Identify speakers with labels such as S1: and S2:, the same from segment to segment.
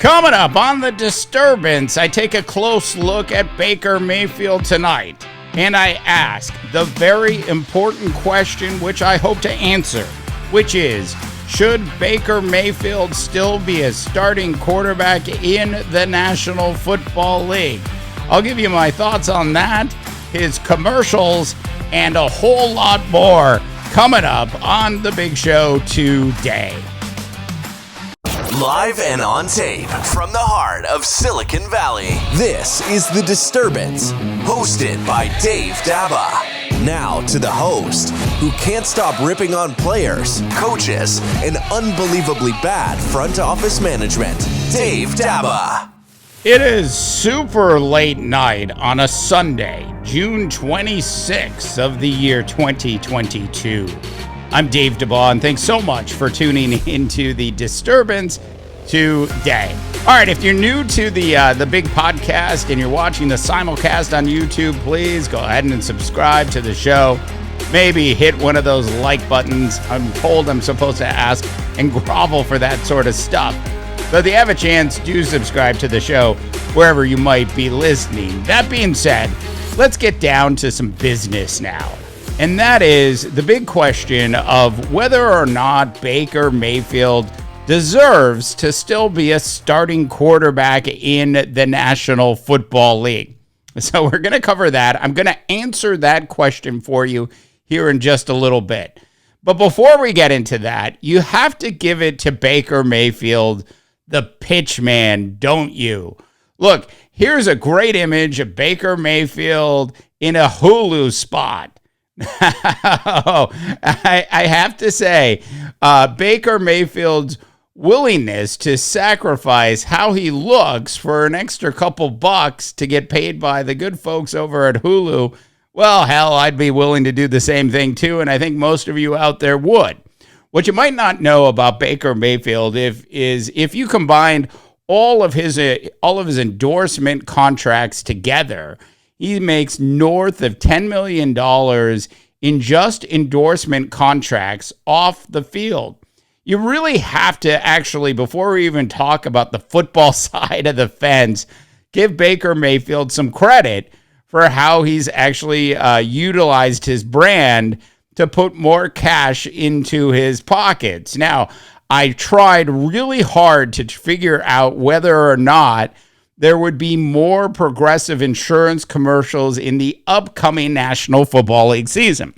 S1: Coming up on The Disturbance, I take a close look at Baker Mayfield tonight, and I ask the very important question which I hope to answer, which is, should Baker Mayfield still be a starting quarterback in the National Football League? I'll give you my thoughts on that, his commercials, and a whole lot more coming up on The Big Show today.
S2: Live and on tape from the heart of Silicon Valley, this is The Disturbance, hosted by Dave Daba. Now to the host, who can't stop ripping on players, coaches, and unbelievably bad front office management, Dave Daba.
S1: It is super late night on a Sunday, June 26th of the year 2022. I'm Dave Daba, and thanks so much for tuning into The Disturbance today. All right, if you're new to the big podcast and you're watching the simulcast on YouTube, please go ahead and subscribe to the show. Maybe hit one of those like buttons. I'm told I'm supposed to ask and grovel for that sort of stuff. So if you have a chance, do subscribe to the show wherever you might be listening. That being said, let's get down to some business now. And that is the big question of whether or not Baker Mayfield deserves to still be a starting quarterback in the National Football League. So we're going to cover that. I'm going to answer that question for you here in just a little bit. But before we get into that, you have to give it to Baker Mayfield, the pitch man, don't you? Look, here's a great image of Baker Mayfield in a Hulu spot. I have to say, Baker Mayfield's willingness to sacrifice how he looks for an extra couple bucks to get paid by the good folks over at Hulu, well, hell, I'd be willing to do the same thing too, and I think most of you out there would. What you might not know about Baker Mayfield is if you combined all of his endorsement contracts together, he makes north of $10 million in just endorsement contracts off the field. You really have to actually, before we even talk about the football side of the fence, give Baker Mayfield some credit for how he's actually utilized his brand to put more cash into his pockets. Now, I tried really hard to figure out whether or not there would be more Progressive insurance commercials in the upcoming National Football League season.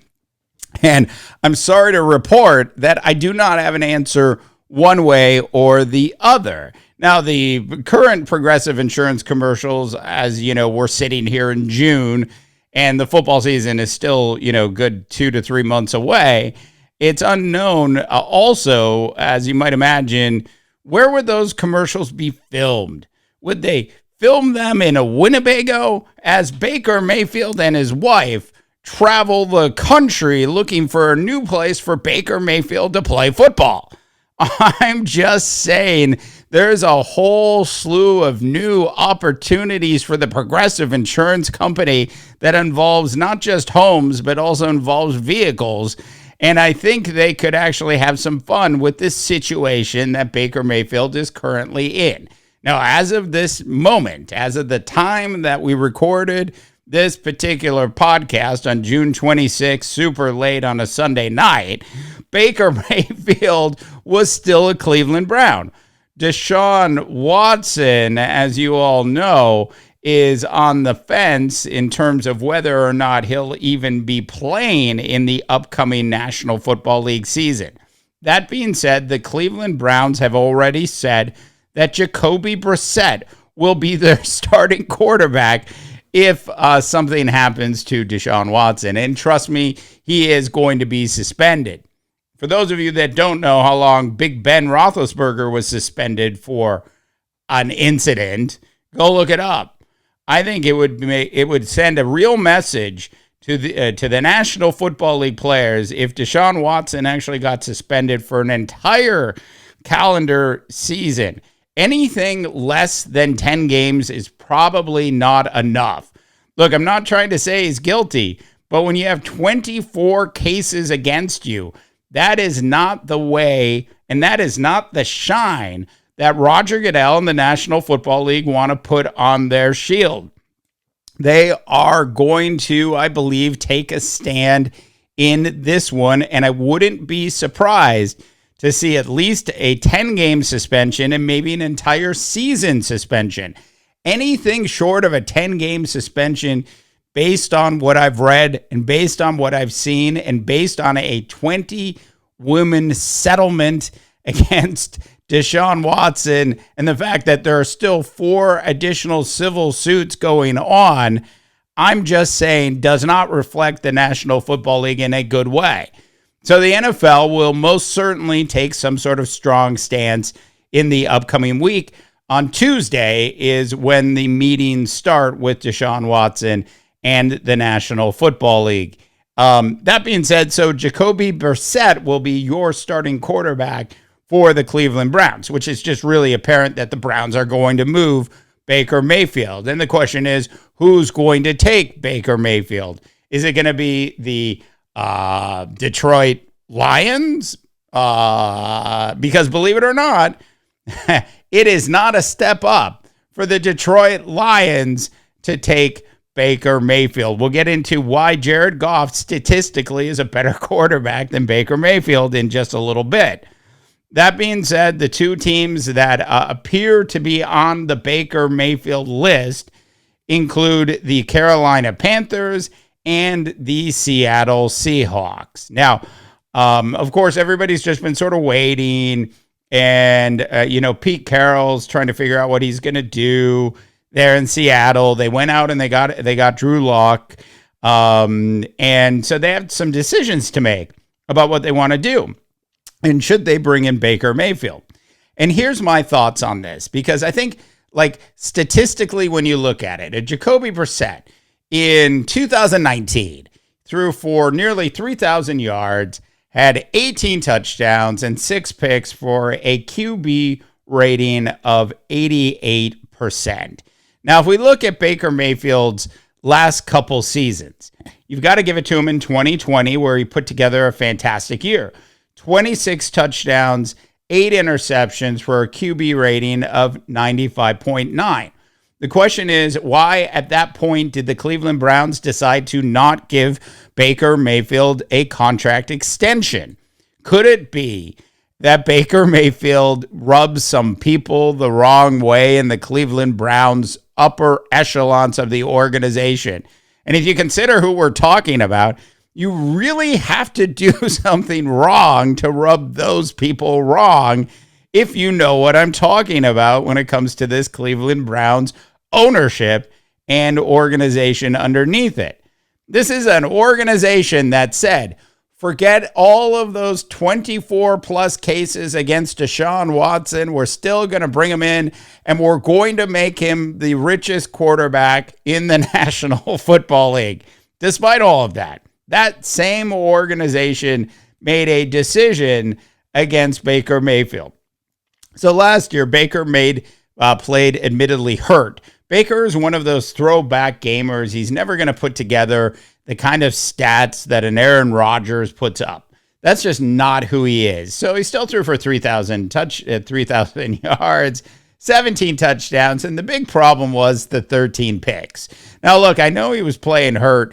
S1: And I'm sorry to report that I do not have an answer one way or the other. Now, the current Progressive insurance commercials, as you know, we're sitting here in June, and the football season is still, good 2 to 3 months away. It's unknown also, as you might imagine, where would those commercials be filmed? Would they film them in a Winnebago as Baker Mayfield and his wife travel the country looking for a new place for Baker Mayfield to play football? I'm just saying there's a whole slew of new opportunities for the Progressive Insurance Company that involves not just homes, but also involves vehicles. And I think they could actually have some fun with this situation that Baker Mayfield is currently in. Now, as of this moment, as of the time that we recorded this particular podcast on June 26th, super late on a Sunday night, Baker Mayfield was still a Cleveland Brown. Deshaun Watson, as you all know, is on the fence in terms of whether or not he'll even be playing in the upcoming National Football League season. That being said, the Cleveland Browns have already said that Jacoby Brissett will be their starting quarterback if something happens to Deshaun Watson. And trust me, he is going to be suspended. For those of you that don't know how long Big Ben Roethlisberger was suspended for an incident, go look it up. I think it would send a real message to the National Football League players if Deshaun Watson actually got suspended for an entire calendar season. Anything less than 10 games is probably not enough. Look, I'm not trying to say he's guilty, but when you have 24 cases against you, that is not the way, and that is not the shine that Roger Goodell and the National Football League want to put on their shield. They are going to, I believe, take a stand in this one, and I wouldn't be surprised to see at least a 10-game suspension and maybe an entire season suspension. Anything short of a 10-game suspension, based on what I've read and based on what I've seen and based on a 20-woman settlement against Deshaun Watson and the fact that there are still 4 additional civil suits going on, I'm just saying does not reflect the National Football League in a good way. So the NFL will most certainly take some sort of strong stance in the upcoming week. On Tuesday is when the meetings start with Deshaun Watson and the National Football League. That being said, so Jacoby Brissett will be your starting quarterback for the Cleveland Browns, which is just really apparent that the Browns are going to move Baker Mayfield. And the question is, who's going to take Baker Mayfield? Is it going to be the Detroit Lions? Because believe it or not, it is not a step up for the Detroit Lions to take Baker Mayfield. We'll get into why Jared Goff statistically is a better quarterback than Baker Mayfield in just a little bit. That being said, the two teams that appear to be on the Baker Mayfield list include the Carolina Panthers and the Seattle Seahawks. Now, of course, everybody's just been sort of waiting, and Pete Carroll's trying to figure out what he's going to do there in Seattle. They went out and they got Drew Lock, and so they have some decisions to make about what they want to do. And should they bring in Baker Mayfield? And here's my thoughts on this, because I think, like, statistically, when you look at it, Jacoby Brissett in 2019 threw for nearly 3,000 yards, had 18 touchdowns and 6 picks for a QB rating of 88%. Now, if we look at Baker Mayfield's last couple seasons, you've got to give it to him in 2020, where he put together a fantastic year. 26 touchdowns, 8 interceptions for a QB rating of 95.9. The question is, why at that point did the Cleveland Browns decide to not give Baker Mayfield a contract extension? Could it be that Baker Mayfield rubs some people the wrong way in the Cleveland Browns upper echelons of the organization? And if you consider who we're talking about, you really have to do something wrong to rub those people wrong, if you know what I'm talking about when it comes to this Cleveland Browns ownership and organization underneath it. This is an organization that said, forget all of those 24 plus cases against Deshaun Watson. We're still going to bring him in, and we're going to make him the richest quarterback in the National Football League. Despite all of that, that same organization made a decision against Baker Mayfield. So last year, Baker played admittedly hurt. Baker is one of those throwback gamers. He's never going to put together the kind of stats that an Aaron Rodgers puts up. That's just not who he is. So he still threw for 3,000 yards, 17 touchdowns, and the big problem was the 13 picks. Now, look, I know he was playing hurt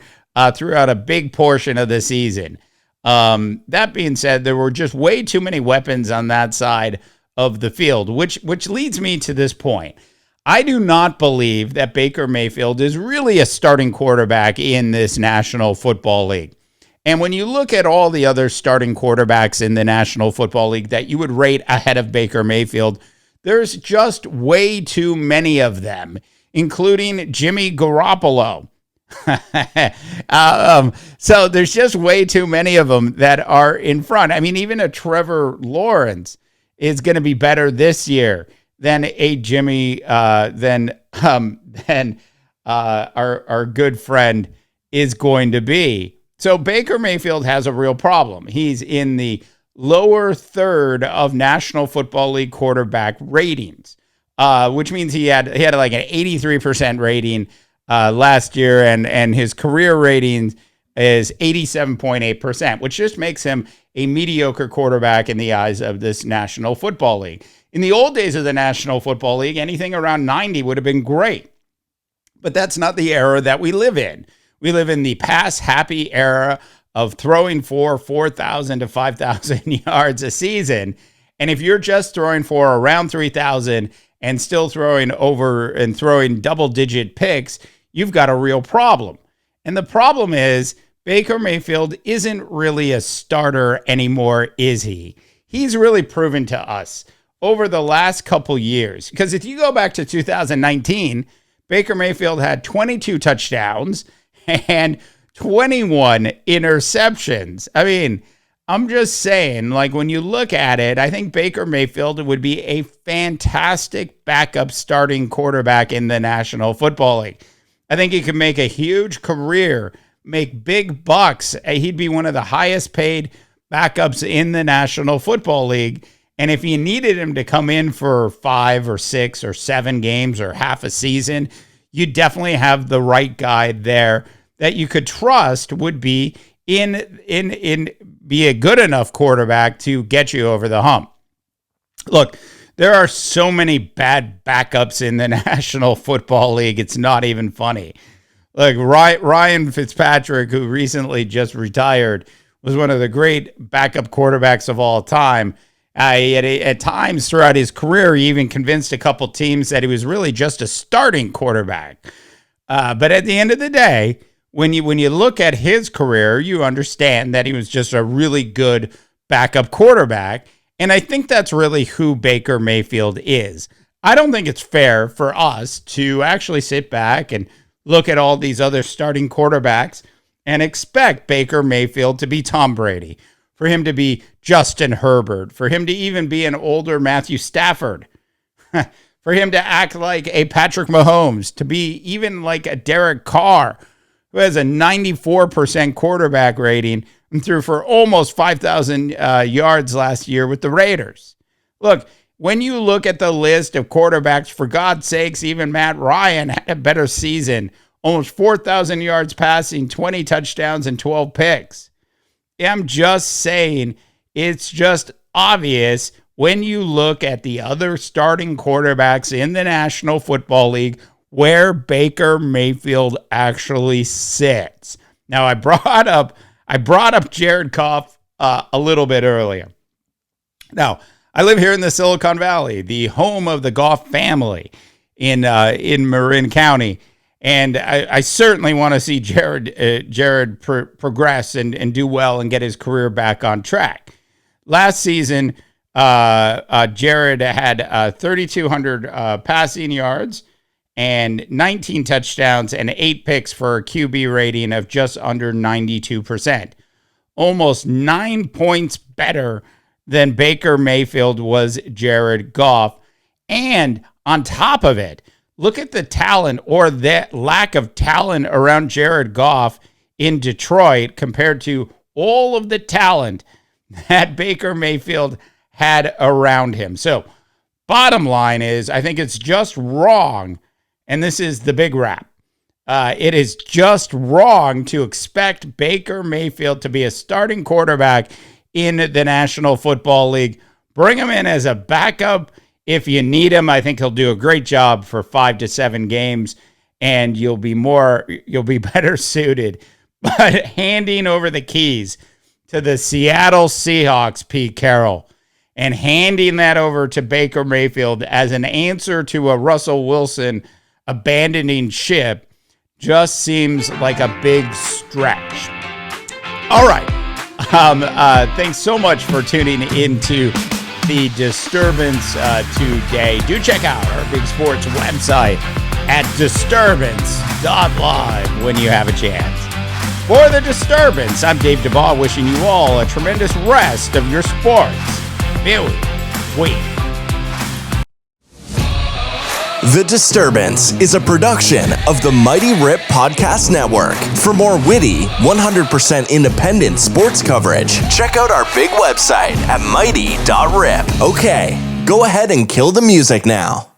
S1: throughout a big portion of the season. That being said, there were just way too many weapons on that side of the field, which leads me to this point. I do not believe that Baker Mayfield is really a starting quarterback in this National Football League. And when you look at all the other starting quarterbacks in the National Football League that you would rate ahead of Baker Mayfield, there's just way too many of them, including Jimmy Garoppolo. So there's just way too many of them that are in front. I mean, even a Trevor Lawrence is going to be better this year than a Jimmy, than our good friend is going to be. So Baker Mayfield has a real problem. He's in the lower third of National Football League quarterback ratings, which means he had like an 83% rating last year, and his career rating is 87.8%, which just makes him a mediocre quarterback in the eyes of this National Football League. In the old days of the National Football League, anything around 90 would have been great. But that's not the era that we live in. We live in the pass-happy era of throwing for 4,000 to 5,000 yards a season. And if you're just throwing for around 3,000 and still throwing over and throwing double-digit picks, you've got a real problem. And the problem is Baker Mayfield isn't really a starter anymore, is he? He's really proven to us over the last couple years. Because if you go back to 2019, Baker Mayfield had 22 touchdowns and 21 interceptions. I mean, I'm just saying, like, when you look at it, I think Baker Mayfield would be a fantastic backup starting quarterback in the National Football League. I think he could make a huge career, make big bucks. He'd be one of the highest paid backups in the National Football League. And if you needed him to come in for 5 or 6 or 7 games or half a season, you definitely have the right guy there that you could trust would be be a good enough quarterback to get you over the hump. Look, there are so many bad backups in the National Football League. It's not even funny. Like Ryan Fitzpatrick, who recently just retired, was one of the great backup quarterbacks of all time. At times throughout his career, he even convinced a couple teams that he was really just a starting quarterback. But at the end of the day, when you look at his career, you understand that he was just a really good backup quarterback. And I think that's really who Baker Mayfield is. I don't think it's fair for us to actually sit back and look at all these other starting quarterbacks and expect Baker Mayfield to be Tom Brady, for him to be Justin Herbert, for him to even be an older Matthew Stafford, for him to act like a Patrick Mahomes, to be even like a Derek Carr, who has a 94% quarterback rating and threw for almost 5,000 yards last year with the Raiders. Look, when you look at the list of quarterbacks, for God's sakes, even Matt Ryan had a better season, almost 4,000 yards passing, 20 touchdowns, and 12 picks. I'm just saying, it's just obvious when you look at the other starting quarterbacks in the National Football League where Baker Mayfield actually sits. Now, I brought up Jared Goff a little bit earlier. Now, I live here in the Silicon Valley, the home of the Goff family in Marin County. And I certainly want to see Jared progress and do well and get his career back on track. Last season, Jared had 3,200 passing yards and 19 touchdowns and 8 picks for a QB rating of just under 92%. Almost 9 points better than Baker Mayfield was Jared Goff. And on top of it, look at the talent or that lack of talent around Jared Goff in Detroit compared to all of the talent that Baker Mayfield had around him. So bottom line is, I think it's just wrong, and this is the big wrap. It is just wrong to expect Baker Mayfield to be a starting quarterback in the National Football League. Bring him in as a backup if you need him. I think he'll do a great job for 5 to 7 games, and you'll be better suited. But handing over the keys to the Seattle Seahawks, Pete Carroll, and handing that over to Baker Mayfield as an answer to a Russell Wilson abandoning ship just seems like a big stretch. All right. Thanks so much for tuning into The Disturbance today. Do check out our Big Sports website at disturbance.live when you have a chance. For The Disturbance, I'm Dave DeVaugh, wishing you all a tremendous rest of your sports week.
S2: The Disturbance is a production of the Mighty Rip Podcast Network. For more witty, 100% independent sports coverage, check out our big website at mighty.rip. Okay, go ahead and kill the music now.